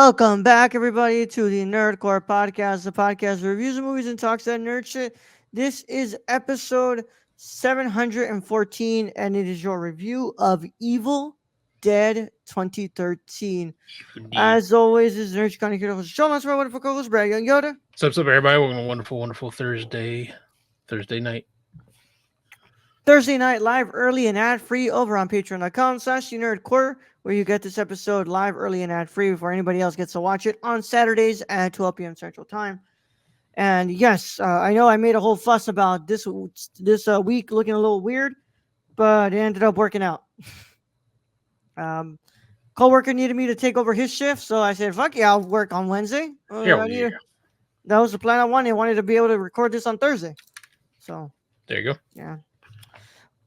Welcome back, everybody, to the Nerdcore Podcast, the podcast that reviews the movies and talks that nerd shit. This is episode 714, and it is your review of Evil Dead 2013. Indeed. As always, this is Nerd Connie Kid, show us my wonderful co-host, Brad Young Yoda. What's up, everybody? Welcome to a wonderful Thursday night. Thursday night, live early and ad-free over on patreon.com/nerdcore, where you get this episode live early and ad-free before anybody else gets to watch it on Saturdays at 12 p.m. Central Time. And yes, I know I made a whole fuss about this week looking a little weird, but it ended up working out. Coworker needed me to take over his shift, so I said, "Fuck yeah, I'll work on Wednesday." That was the plan I wanted. I wanted to be able to record this on Thursday. So there you go. Yeah.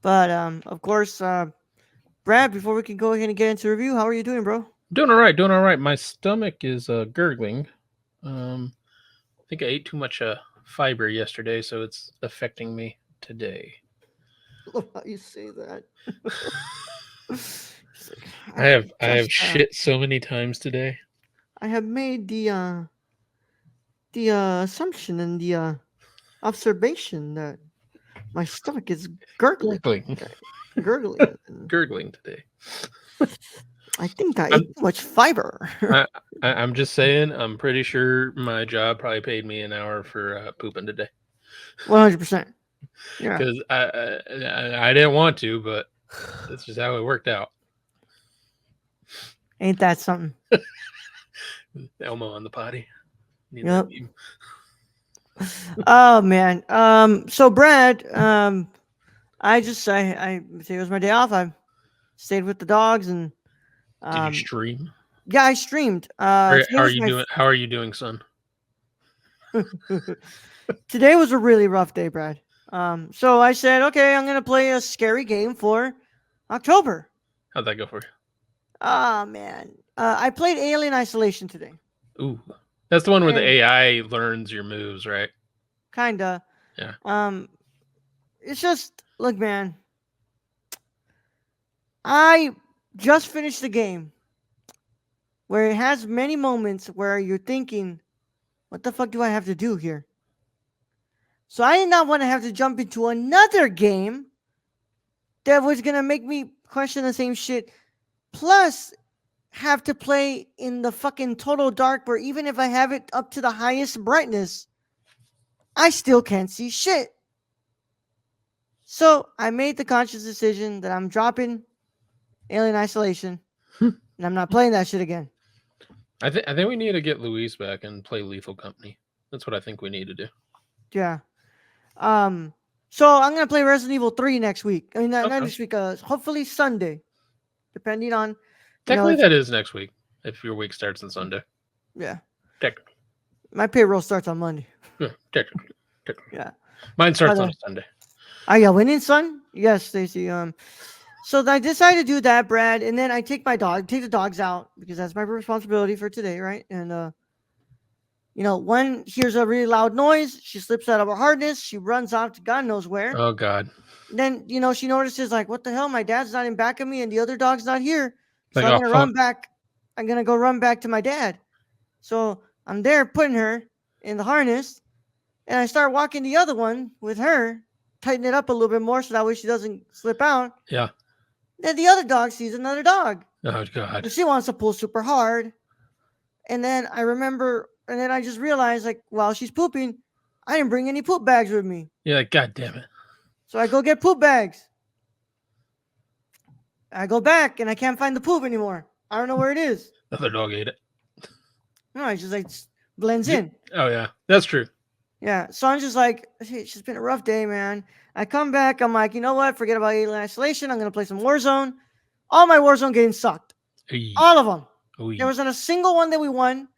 But of course, Brad, before we can go ahead and get into review, how are you doing, bro? Doing all right. My stomach is gurgling. I think I ate too much fiber yesterday, so it's affecting me today. I love how you say that. I have shit so many times today. I have made the assumption and the observation that my stomach is gurgling. Gurgling today. I think I ate too much fiber. I'm just saying, I'm pretty sure my job probably paid me an hour for pooping today. 100%. Yeah. Because I didn't want to, but that's just how it worked out. Ain't that something? Elmo on the potty. Yep. Oh man. So Brad, I it was my day off. I stayed with the dogs and did you stream? Yeah, I streamed. How are you doing, son? Today was a really rough day, Brad. So I said, okay, I'm gonna play a scary game for October. How'd that go for you? Oh man. I played Alien Isolation today. Ooh. That's the one where the AI learns your moves, right? Kinda. Yeah. It's just, look, man. I just finished the game where it has many moments where you're thinking, what the fuck do I have to do here? So I did not want to have to jump into another game that was going to make me question the same shit. Plus, have to play in the fucking total dark where even if I have it up to the highest brightness, I still can't see shit. So I made the conscious decision that I'm dropping Alien Isolation and I'm not playing that shit again. I think we need to get Luis back and play Lethal Company. That's what I think we need to do. Yeah. So I'm gonna play Resident Evil 3 next week. I mean, not next week. Hopefully Sunday, depending on. Technically, that is next week. If your week starts on Sunday. Yeah. Technically. My payroll starts on Monday. Yeah, technically. Yeah. Mine starts on a Sunday. Oh yeah, winning, son. Yes, Stacy. So I decided to do that, Brad, and then I take the dogs out because that's my responsibility for today, right? And one hears a really loud noise, she slips out of her harness, she runs off to God knows where. Oh God. Then she notices, like, what the hell? My dad's not in back of me, and the other dog's not here. So like, I'm gonna run back. I'm gonna go run back to my dad. So I'm there putting her in the harness, and I start walking the other one with her, tighten it up a little bit more so that way she doesn't slip out. Yeah. Then the other dog sees another dog. Oh God. And she wants to pull super hard. And then I just realized, like, while she's pooping, I didn't bring any poop bags with me. Yeah, like, God damn it. So I go get poop bags. I go back and I can't find the poop anymore. I don't know where it is. The other dog ate it. No, it just like blends in. Oh yeah, that's true. Yeah, so I'm just like, it's just been a rough day, man. I come back, I'm like, you know what? Forget about Alien Isolation. I'm gonna play some Warzone. All my Warzone games sucked. Eey. All of them. Eey. There wasn't a single one that we won.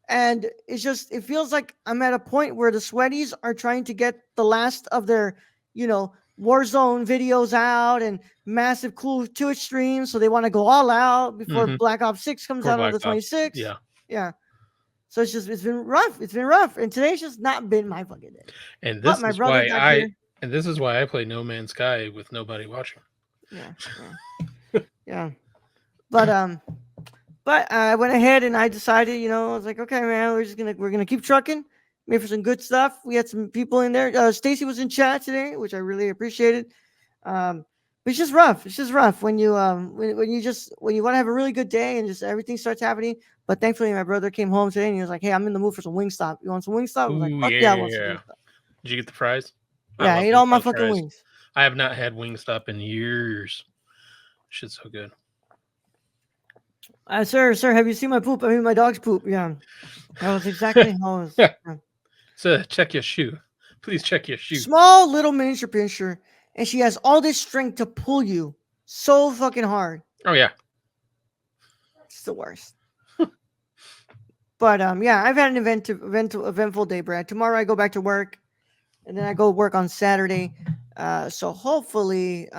And it feels like I'm at a point where the sweaties are trying to get the last of their, Warzone videos out and massive cool Twitch streams. So they want to go all out before Black Ops 6 comes out on the 26th. Yeah. Yeah. So it's been rough. It's been rough. And today's just not been my fucking day. And this is why this is why I play No Man's Sky with nobody watching. Yeah. Yeah. But But I went ahead and I decided, I was like, okay, man, we're gonna keep trucking. Made for some good stuff. We had some people in there. Stacy was in chat today, which I really appreciated. Um, but it's just rough. It's just rough when you want to have a really good day and just everything starts happening. But thankfully, my brother came home today and he was like, "Hey, I'm in the mood for some Wingstop. You want some Wingstop?" I was like, Ooh, "Fuck yeah, I want some yeah. Wingstop." Did you get the fries? I Yeah, I love ate all my McDonald's fucking fries. wings. I have not had Wingstop in years. Shit's so good. Sir, have you seen my poop? I mean, my dog's poop. Yeah, that was exactly how it was. Yeah. So check your shoe. Please check your shoe. Small little miniature pinscher, and she has all this strength to pull you so fucking hard. Oh yeah. It's the worst. But yeah, I've had an eventful day, Brad. Tomorrow I go back to work, and then I go work on Saturday. So hopefully,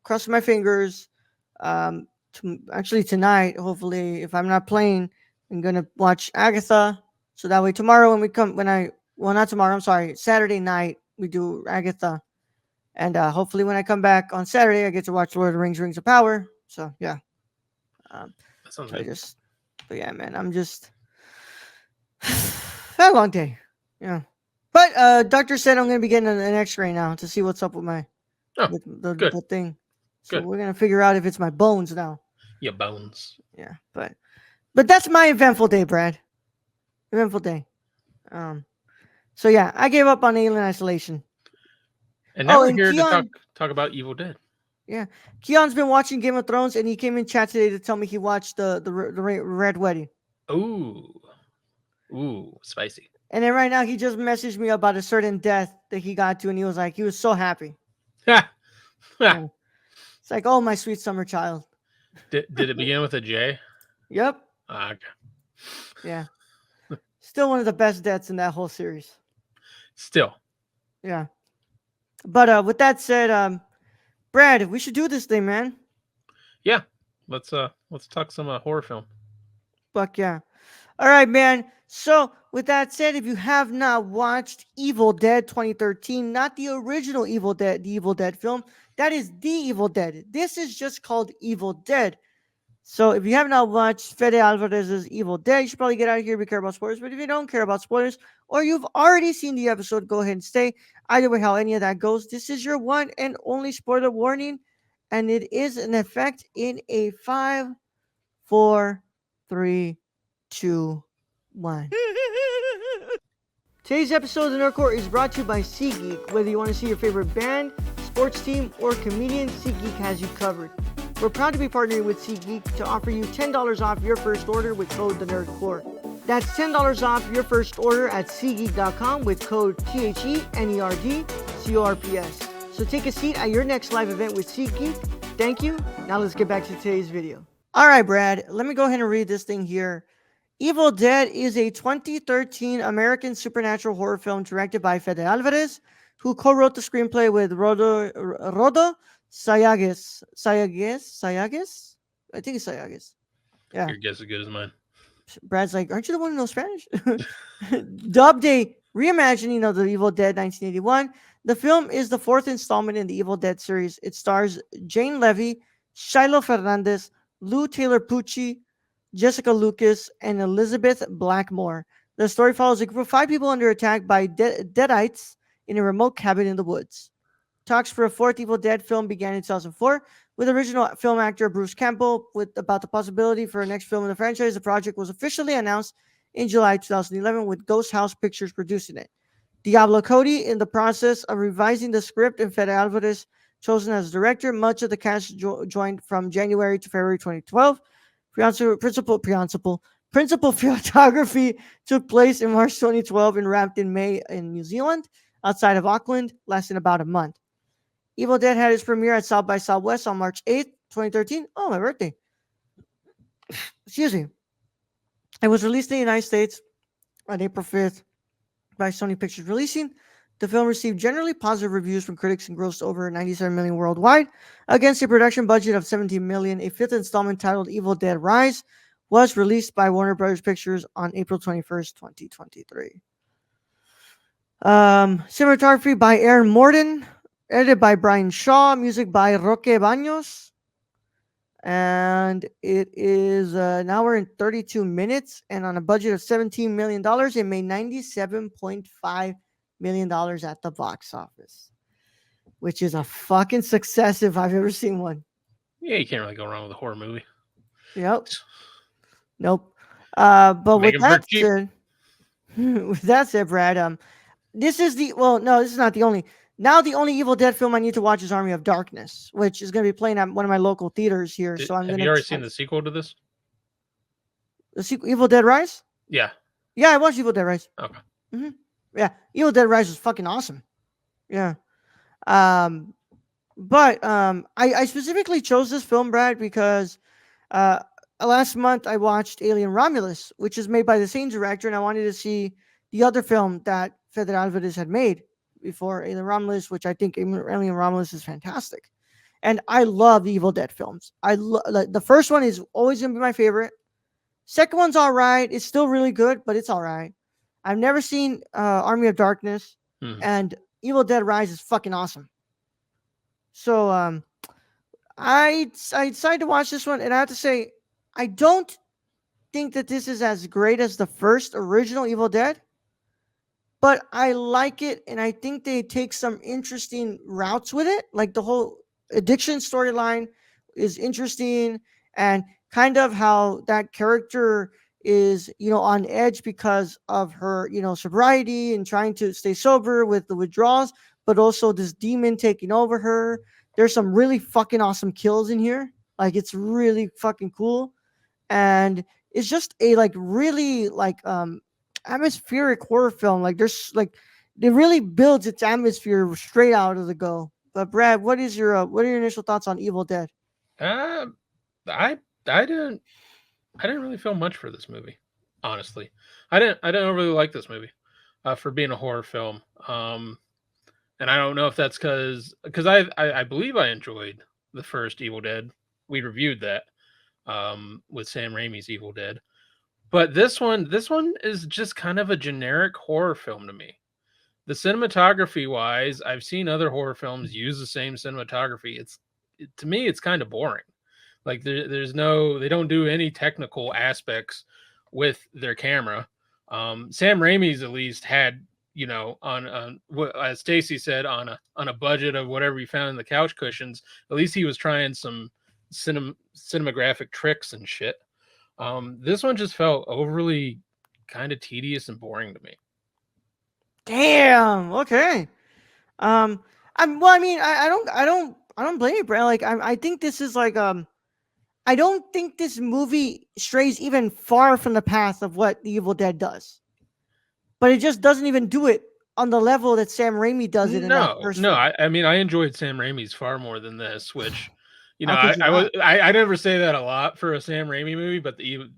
cross my fingers. Actually tonight, hopefully, if I'm not playing, I'm gonna watch Agatha. So that way tomorrow when not tomorrow, I'm sorry, Saturday night we do Agatha, and hopefully when I come back on Saturday, I get to watch Lord of the Rings: Rings of Power. So yeah, um, That sounds I good. just, but yeah, man, I'm just had a long day. Yeah. But doctor said I'm gonna be getting an X-ray now to see what's up with my Oh, with good. the thing. So Good. we're gonna figure out if it's my bones now. Your bones. Yeah, but that's my eventful day, Brad. Eventful day. Um. So yeah, I gave up on Alien Isolation. And now Oh, we're and here to Keon. talk about Evil Dead. Yeah, Keon's been watching Game of Thrones, and he came in chat today to tell me he watched the Red Wedding. Ooh. Ooh, spicy. And then right now he just messaged me about a certain death that he got to, and he was like, he was so happy. Ha! Ha! Yeah. It's like, oh my sweet summer child. Did it begin with a J? Yep. Ah, okay. Yeah. Still one of the best deaths in that whole series. Still. Yeah. But with that said, Brad, we should do this thing, man. Yeah. Let's talk some horror film. Fuck yeah. All right, man. So with that said, if you have not watched Evil Dead 2013, not the original Evil Dead, the Evil Dead film, that is the Evil Dead. This is just called Evil Dead. So if you have not watched Fede Alvarez's Evil Dead, you should probably get out of here if you care about spoilers. But if you don't care about spoilers, or you've already seen the episode, go ahead and stay. Either way, how any of that goes, this is your one and only spoiler warning, and it is in effect in a 5, 4, 3, 2, 1. Today's episode of the Nerd Court is brought to you by SeatGeek. Whether you want to see your favorite band, sports team, or comedian, SeatGeek has you covered. We're proud to be partnering with SeatGeek to offer you $10 off your first order with code TheNerdCore. That's $10 off your first order at SeatGeek.com with code THENERDCORPS. So take a seat at your next live event with SeatGeek. Thank you. Now let's get back to today's video. All right, Brad, let me go ahead and read this thing here. Evil Dead is a 2013 American supernatural horror film directed by Fede Alvarez, who co-wrote the screenplay with Rodo Sayagues. Sayagues? I think it's Sayagues. Yeah. Your guess is as good as mine. Brad's like, aren't you the one who knows Spanish? Dubbed a reimagining of the Evil Dead 1981, the film is the fourth installment in the Evil Dead series. It stars Jane Levy, Shiloh Fernandez, Lou Taylor Pucci, Jessica Lucas, and Elizabeth Blackmore. The story follows a group of 5 people under attack by Deadites in a remote cabin in the woods. Talks for a fourth Evil Dead film began in 2004 with original film actor Bruce Campbell with about the possibility for a next film in the franchise. The project was officially announced in July 2011 with Ghost House Pictures producing it. Diablo Cody in the process of revising the script and Fede Alvarez chosen as director. Much of the cast joined from January to February 2012. Principal photography took place in March 2012 and wrapped in May in New Zealand, outside of Auckland, lasting about a month. Evil Dead had its premiere at South by Southwest on March 8th, 2013. Oh, my birthday. Excuse me. It was released in the United States on April 5th by Sony Pictures Releasing. The film received generally positive reviews from critics and grossed over 97 million worldwide against a production budget of 17 million. A fifth installment titled Evil Dead Rise was released by Warner Brothers Pictures on April 21st, 2023. Cinematography by Aaron Morton, edited by Brian Shaw, music by Roque Baños. and it is an hour and 32 minutes, and on a budget of $17 million, it made $97.5 million at the box office, which is a fucking success if I've ever seen one. Yeah, you can't really go wrong with a horror movie. Yep. Nope. But Make with them for that cheap. said, with that said, Brad, this is the well, no, this is not the only. Now the only Evil Dead film I need to watch is Army of Darkness, which is going to be playing at one of my local theaters here. So I'm Have going you to already seen the sequel to this? the sequel, Evil Dead Rise. Yeah. Yeah, I watched Evil Dead Rise. Okay. hmm Yeah, Evil Dead Rise was fucking awesome. Yeah. Um, but I specifically chose this film, Brad, because uh, last month I watched Alien Romulus, which is made by the same director, and I wanted to see the other film that Fede Alvarez had made before Alien Romulus, which I think Alien Romulus is fantastic. And I love the Evil Dead films. Like, the first one is always gonna be my favorite. Second one's all right. It's still really good, but it's all right. I've never seen Army of Darkness, Hmm. and Evil Dead Rise is fucking awesome. So I decided to watch this one, and I have to say, I don't think that this is as great as the first original Evil Dead, but I like it, and I think they take some interesting routes with it. Like the whole addiction storyline is interesting, and kind of how that character is, on edge because of her, sobriety and trying to stay sober with the withdrawals, but also this demon taking over her. There's some really fucking awesome kills in here. Like it's really fucking cool, and it's just a like really like atmospheric horror film. Like there's like it really builds its atmosphere straight out of the go. But Brad, what are your initial thoughts on Evil Dead? Uh, I didn't really feel much for this movie, honestly. I didn't really like this movie, for being a horror film. And I don't know if that's because I believe I enjoyed the first Evil Dead. We reviewed that, with Sam Raimi's Evil Dead. But this one is just kind of a generic horror film to me. The cinematography wise, I've seen other horror films use the same cinematography. To me, it's kind of boring. Like there's no, they don't do any technical aspects with their camera. Sam Raimi's at least had, on what, as Stacy said, on a budget of whatever he found in the couch cushions. At least he was trying some cinematographic tricks and shit. This one just felt overly kind of tedious and boring to me. Damn. Okay. Um. Well. I mean, I don't blame you, Brad. Like, I think this is like I don't think this movie strays even far from the path of what the Evil Dead does, but it just doesn't even do it on the level that Sam Raimi does it in that No, first no. film. I mean, I enjoyed Sam Raimi's far more than this, which, How could you not? I never say that a lot for a Sam Raimi movie, but the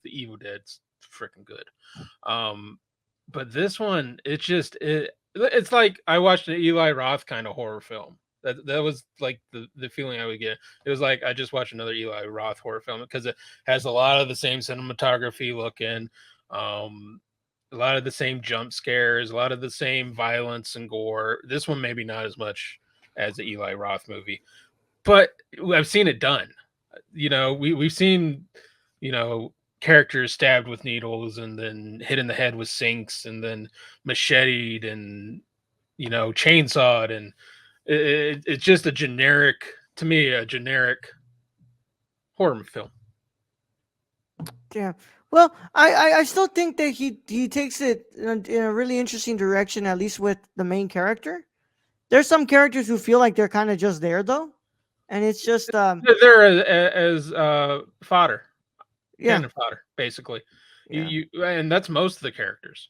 Evil Dead's freaking good. Um, but this one, it's like I watched an Eli Roth kind of horror film. That was like the feeling I would get. It was like I just watched another Eli Roth horror film because it has a lot of the same cinematography looking, um, a lot of the same jump scares, a lot of the same violence and gore. This one maybe not as much as the Eli Roth movie, but I've seen it done. We've seen, you know, characters stabbed with needles and then hit in the head with sinks and then macheted and chainsawed, and it's just a generic, to me, a generic horror film. Yeah. Well, I still think that he takes it in a really interesting direction, at least with the main character. There's some characters who feel like they're kind of just there though, and it's just They're as fodder, yeah, cannon fodder, basically. yeah, And that's most of the characters.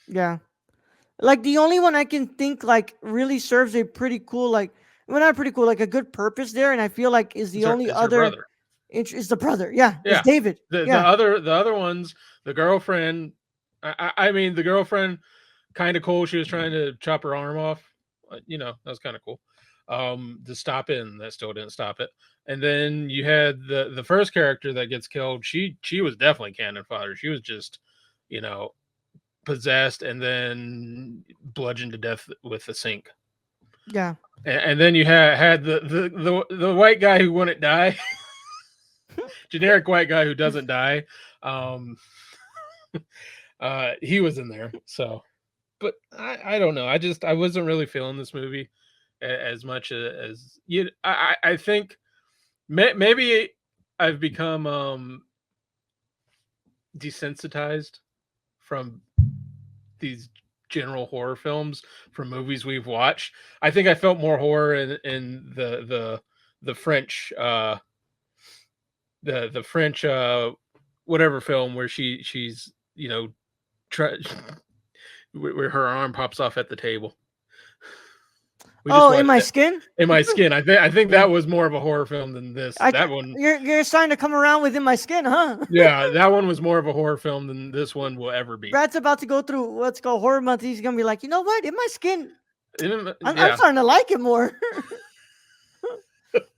yeah. Like the only one I can think like really serves a pretty cool like well not pretty cool like a good purpose there, and I feel like is the only Is her other brother. is the brother. Yeah, it's Yeah. David. The Yeah, other ones, the girlfriend. I mean, the girlfriend, kind of cool. She was trying to chop her arm off. That was kind of cool. To stop it, and that still didn't stop it. And then you had the first character that gets killed. She was definitely cannon fodder. She was just, you know, possessed and then bludgeoned to death with the sink. yeah. And then you had the white guy who wouldn't die. generic white guy who doesn't die. Um, he was in there. So, but I don't know. I wasn't really feeling this movie as much as you. I think maybe I've become desensitized from these general horror films from movies we've watched. I think I felt more horror in the French the French whatever film where she's try, where her arm pops off at the table. We just Oh, In watched My it. Skin. In My Skin. I think Yeah. that was more of a horror film than this. I That one, you're starting to come around with In My Skin, huh? yeah, that one was more of a horror film than this one will ever be. Brad's about to go through what's called horror month. He's gonna be like, you know what? In My Skin, I'm Yeah, starting to like it more.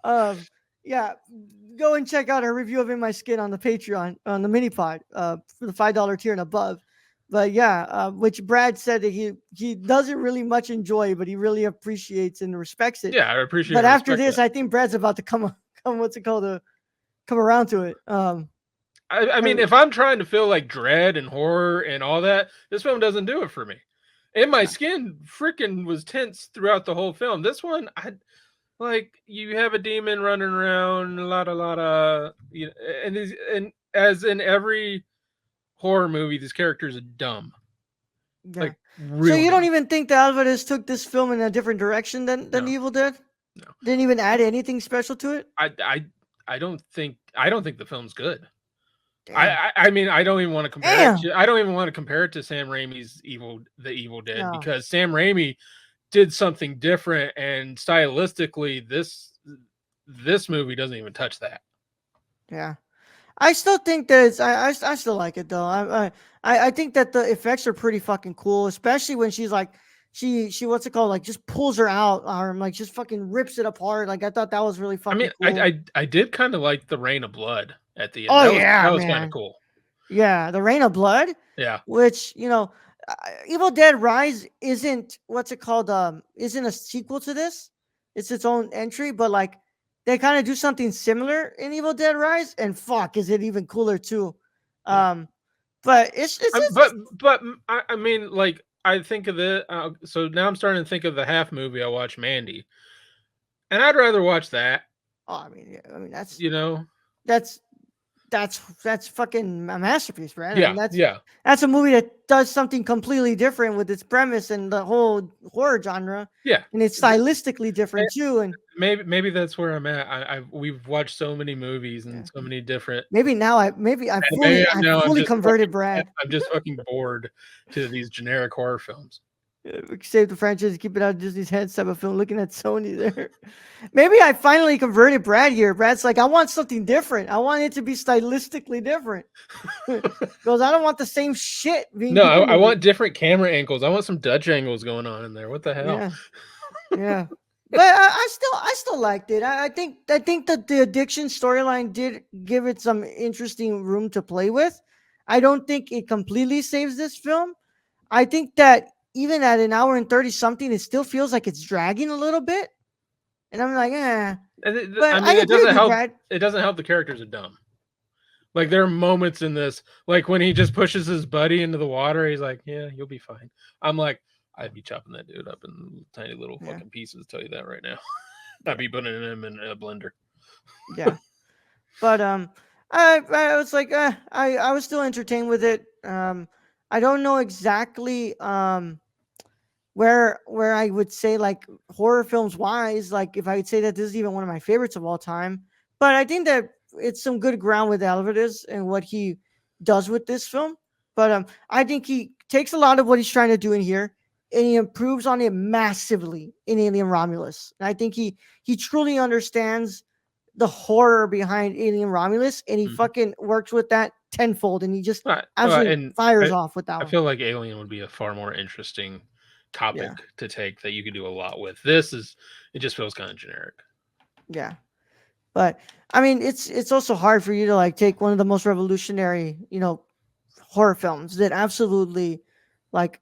um, yeah, go and check out our review of In My Skin on the Patreon on the mini pod for the $5 tier and above. But yeah, which Brad said that he doesn't really much enjoy, but he really appreciates and respects it. yeah, I appreciate But and after respect this, that. I think Brad's about to come what's it called come around to it. I mean, And if I'm trying to feel like dread and horror and all that, this film doesn't do it for me. In My Skin freaking was tense throughout the whole film. This one, I like you have a demon running around, a lot of and as in every horror movie, these characters are dumb, yeah. like So real you don't dumb. even think that Alvarez took this film in a different direction than No, Evil Dead? no, Didn't even add anything special to it? I I I don't think the film's good. Damn. I mean I don't even want to compare it Damn. to I don't even want to compare it to Sam Raimi's The Evil Dead No. because Sam Raimi did something different and stylistically this movie doesn't even touch that. Yeah. I still think that I still like it though. I think that the effects are pretty fucking cool, especially when she's like she what's it called, like just pulls her out arm, like just fucking rips it apart. Like I thought that was really I fucking mean, I cool. I, I did kind of like the Rain of Blood at the end. Oh That yeah, was kind of man. cool. Yeah, the Rain of Blood, Yeah. which uh, Evil Dead Rise isn't what's it called isn't a sequel to this. It's its own entry, but like they kind of do something similar in Evil Dead Rise, and fuck, is it even cooler too? Yeah. Um, but it's But just I mean, like I think of the so now I'm starting to think of the half movie I watched, Mandy, and I'd rather watch that. oh, I mean, yeah, I mean You know? that's that's fucking a masterpiece, right? I mean Yeah, yeah, that's a movie that does something completely different with its premise and the whole horror genre, yeah. and it's Th- stylistically different too. And maybe that's where I'm at. We've watched so many movies yeah, and so many different. maybe now I And maybe I now fully converted Brad. I'm just fucking bored to these generic horror films. We could save the franchise, keep it out of Disney's heads type of film. Looking at Sony there. Maybe I finally converted Brad here. Brad's like, I want something different. I want it to be stylistically different. Because I don't want the same shit being No, done I with it. want different camera angles. I want some Dutch angles going on in there. What the hell? Yeah, yeah. But I still liked it. I think that the addiction storyline did give it some interesting room to play with. I don't think it completely saves this film. I think that even at an hour and 30 something, it still feels like it's dragging a little bit. And I'm like, eh. And But I I mean, it agree with doesn't you, help. Brad. It doesn't help. The characters are dumb. Like there are moments in this, like when he just pushes his buddy into the water. He's like, "Yeah, you'll be fine." I'm like, I'd be chopping that dude up in tiny little Yeah, fucking pieces. Tell you that right now. I'd be putting him in a blender. yeah. But I was like, I was still entertained with it. I don't know exactly where I would say like horror films wise, like if I would say that this is even one of my favorites of all time. But I think that it's some good ground with Alvarez and what he does with this film. But I think he takes a lot of what he's trying to do in here and he improves on it massively in Alien Romulus. And I think he truly understands the horror behind Alien Romulus and he Mhm. fucking works with that tenfold and he just Right. absolutely And fires I, off with that I one. feel like Alien would be a far more interesting topic Yeah. to take that you could do a lot with. This is it just feels kind of generic. Yeah. But I mean, it's also hard for you to like take one of the most revolutionary, horror films that absolutely, like,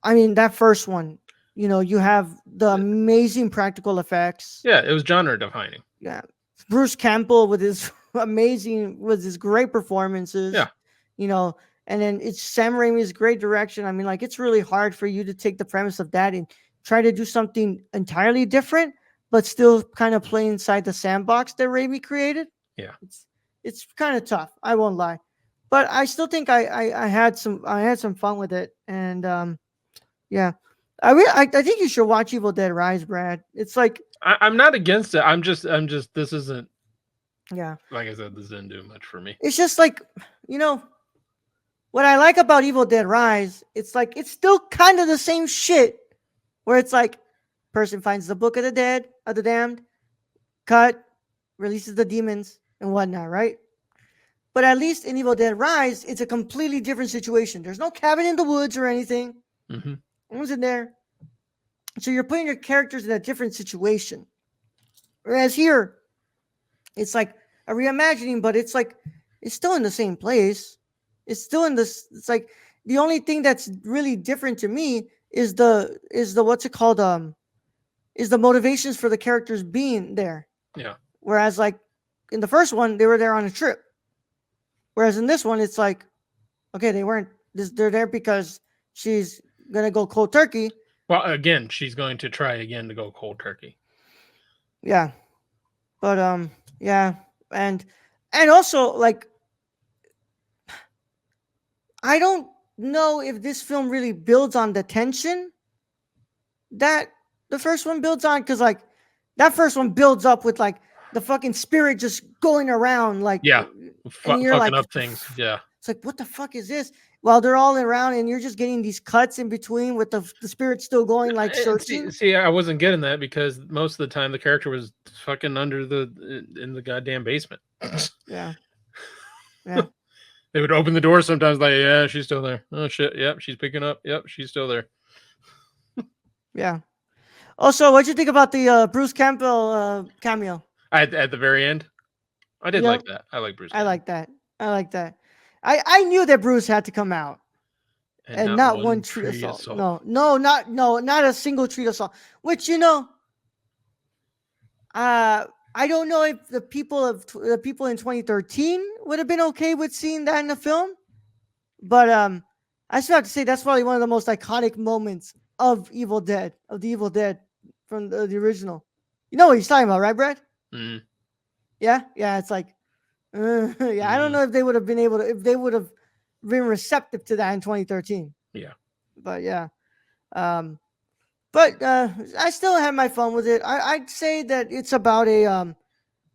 I mean, that first one, you have the amazing practical effects. Yeah, it was genre defining. Yeah, Bruce Campbell with his amazing with his great performances, Yeah. you know, and then it's Sam Raimi's great direction. I mean, like it's really hard for you to take the premise of that and try to do something entirely different, but still kind of play inside the sandbox that Raimi created. Yeah. It's it's kind of tough. I won't lie, but I still think I had some fun with it, and yeah, I think you should watch Evil Dead Rise, Brad. It's like I'm not against it. I'm just this isn't, yeah, like I said, this didn't do much for me. it's just like you know what I like about Evil Dead Rise. It's like it's still kind of the same shit, where it's like person finds the book of the dead of the damned, cut, releases the demons and whatnot, right? But at least in Evil Dead Rise, it's a completely different situation. There's no cabin in the woods or anything. Hmm. No one's in there. So you're putting your characters in a different situation. Whereas here, it's like a reimagining, but it's like it's still in the same place. It's still in this. It's like the only thing that's really different to me is the what's it called is the motivations for the characters being there. Yeah. Whereas like in the first one, they were there on a trip. Whereas in this one, it's like okay, they weren't. They're there because she's gonna go cold turkey. Well, again, she's going to try again to go cold turkey. Yeah, but yeah, and and also like I don't know if this film really builds on the tension that the first one builds on because like that first one builds up with like the fucking spirit just going around like Yeah. and you're Fucking like up things. Yeah. it's like what the fuck is this while they're all around and you're just getting these cuts in between with the spirit still going like See, searching. I wasn't getting that because most of the time the character was fucking under in the goddamn basement. Yeah, yeah, They would open the door sometimes, like, yeah, she's still there. Oh shit, yep, she's picking up. Yep, she's still there. yeah. Also, what'd you think about the Bruce Campbell cameo? At the very end, I did Yep, like that. I like Bruce I Campbell, like that. I like that. I knew that Bruce had to come out. and And not not one one treat tree assault. assault. Not a single treat assault. Which I don't know if the people in 2013 would have been okay with seeing that in the film, but I still have to say that's probably one of the most iconic moments of the Evil Dead from the original. You know what he's talking about, right, Brad? Mm, Yeah, yeah. It's like, yeah. I don't mm, know if they would have been able to if they would have been receptive to that in 2013, yeah, but yeah. Um, but I still had my fun with it. I'd say that it's about a I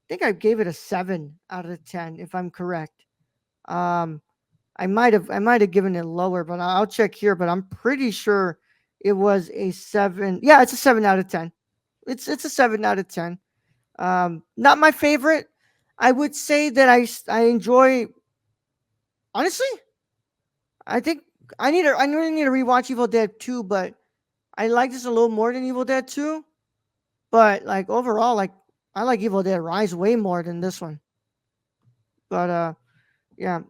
think I gave it a 7 out of 10 if I'm correct. Um, I might have given it lower, but I'll check here. But I'm pretty sure it was a 7. Yeah, it's a 7 out of 10. It's a 7 out of 10. Not my favorite. I would say that I enjoy. Honestly, I think I really need to rewatch Evil Dead 2, but I like this a little more than Evil Dead 2. But like overall, like I like Evil Dead Rise way more than this one. But yeah,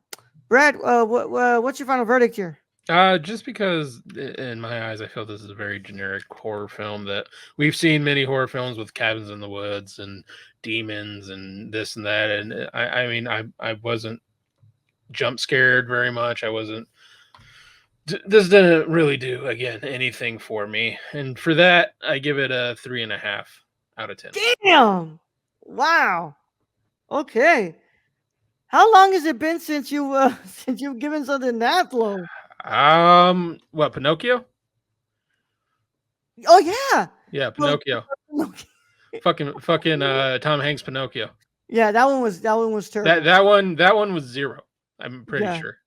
Brad, what's your final verdict here? just because in my eyes, I feel this is a very generic horror film that we've seen many horror films with cabins in the woods and demons and this and that, and I mean, I wasn't jump scared very much. I wasn't. This didn't really do again anything for me, and for that, I give it a 3.5 out of 10. Damn! Wow. Okay. How long has it been since you since you've given something that low? What, Pinocchio? Oh yeah. Yeah, Well, Pinocchio. Fucking Tom Hanks Pinocchio. yeah, that one was That terrible. that one was 0. I'm pretty Yeah, sure.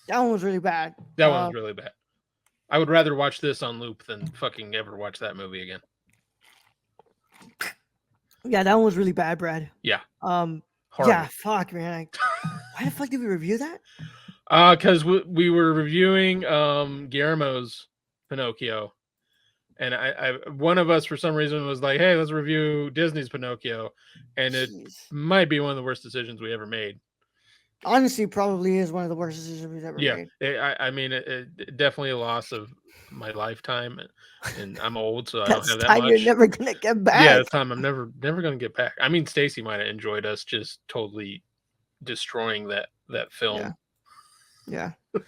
that one was really bad. That one was really bad. I would rather watch this on loop than fucking ever watch that movie again. Yeah, that one was really bad, Brad. Yeah, Um, yeah, horrible. fuck, man. Why the fuck did we review that? Because we were reviewing Guillermo's Pinocchio, and I one of us for some reason was like, "Hey, let's review Disney's Pinocchio," and it Jeez. might be one of the worst decisions we ever made. Honestly, probably is one of the worst decisions we've ever Yeah, made. I mean, it definitely a loss of my lifetime, and I'm old, so I don't That's have that time you're much. never gonna get Yeah, back. it's time I'm never gonna get back. I mean, Stacy might have enjoyed us just totally destroying that film. Yeah. Yeah.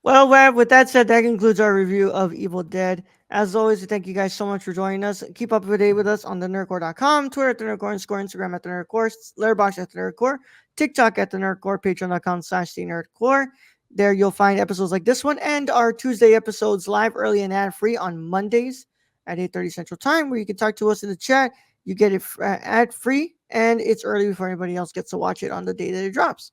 Well, with that said, that concludes our review of Evil Dead. As always, we thank you guys so much for joining us. Keep up to date with us on the nerdcore.com, Twitter at the nerdcore underscore, Instagram at the nerdcore, Letterboxd at the nerdcore, TikTok at the nerdcore, patreon.com/the nerdcore. There you'll find episodes like this one and our Tuesday episodes live early and ad free on Mondays at 8:30 Central Time, where you can talk to us in the chat. You get it ad free, and it's early before anybody else gets to watch it on the day that it drops.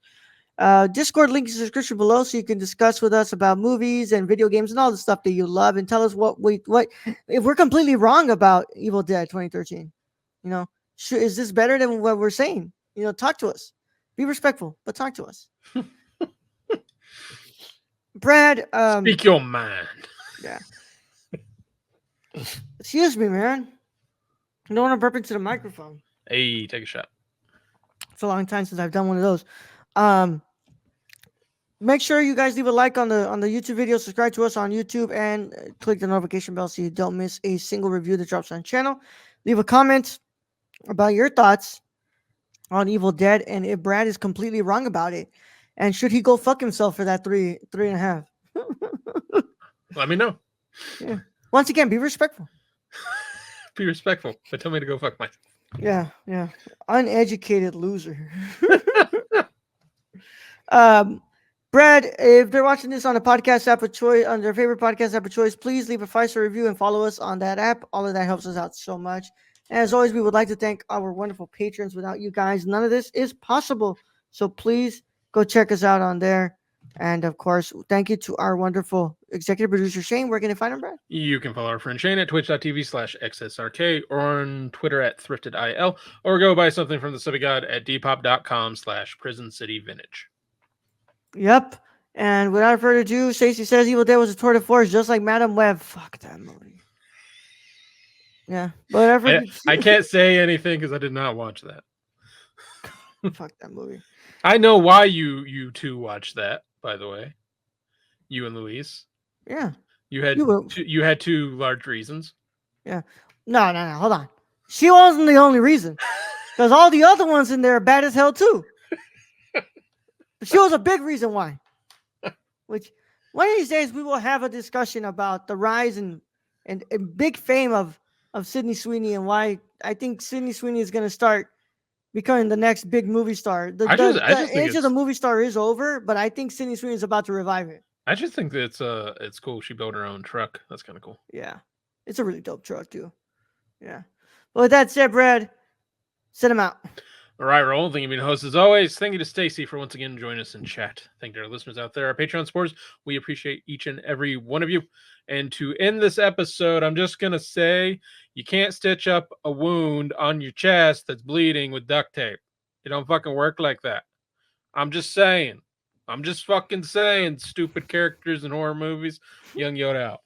Discord link is in the description below, so you can discuss with us about movies and video games and all the stuff that you love, and tell us what if we're completely wrong about Evil Dead 2013. You know, is this better than what we're saying? You know, talk to us. Be respectful, but talk to us. Brad, Speak your mind. yeah. Excuse me, man. I don't want to burp into the microphone. Hey, take a shot. It's a long time since I've done one of those. Um, Make sure you guys leave a like on the YouTube video, subscribe to us on YouTube, and click the notification bell so you don't miss a single review that drops on the channel. Leave a comment about your thoughts on Evil Dead and if Brad is completely wrong about it, and should he go fuck himself for that three and a half. Let me know. Yeah. Once again, be respectful. Be respectful, but tell me to go fuck myself. Yeah. Uneducated loser. Brad, if they're watching this on a podcast app of choice, on their favorite podcast app of choice, please leave a 5-star review and follow us on that app. All of that helps us out so much. And as always, we would like to thank our wonderful patrons. Without you guys, none of this is possible. So please go check us out on there. And of course, thank you to our wonderful executive producer, Shane. Where can they find him, Brad? You can follow our friend Shane at twitch.tv/XSRK or on Twitter at ThriftedIL, or go buy something from the Subby God at dpop.com/Prison City Vintage. Yep. And without further ado, Stacey says Evil Dead was a tour de force, just like Madam Web. Fuck that movie. Yeah. But whatever. I can't say anything because I did not watch that. Fuck that movie. I know why you two watched that, by the way. You and Luis. Yeah. You had two large reasons. Yeah. No. Hold on. She wasn't the only reason. Because all the other ones in there are bad as hell too. She was a big reason why. Which one of these days we will have a discussion about the rise and big fame of Sydney Sweeney and why I think Sydney Sweeney is going to start becoming the next big movie star. The age of the movie star is over, but I think Sydney Sweeney is about to revive it. I just think that it's cool. She built her own truck. That's kind of cool. Yeah. It's a really dope truck too. Yeah. But with that said, Brad, send him out. All right, Roll. Thank you, being host as always. Thank you to Stacy for once again joining us in chat. Thank you to our listeners out there, our Patreon supporters. We appreciate each and every one of you. And to end this episode, I'm just going to say you can't stitch up a wound on your chest that's bleeding with duct tape. It don't fucking work like that. I'm just saying. I'm just fucking saying, stupid characters in horror movies. Young Yoda out.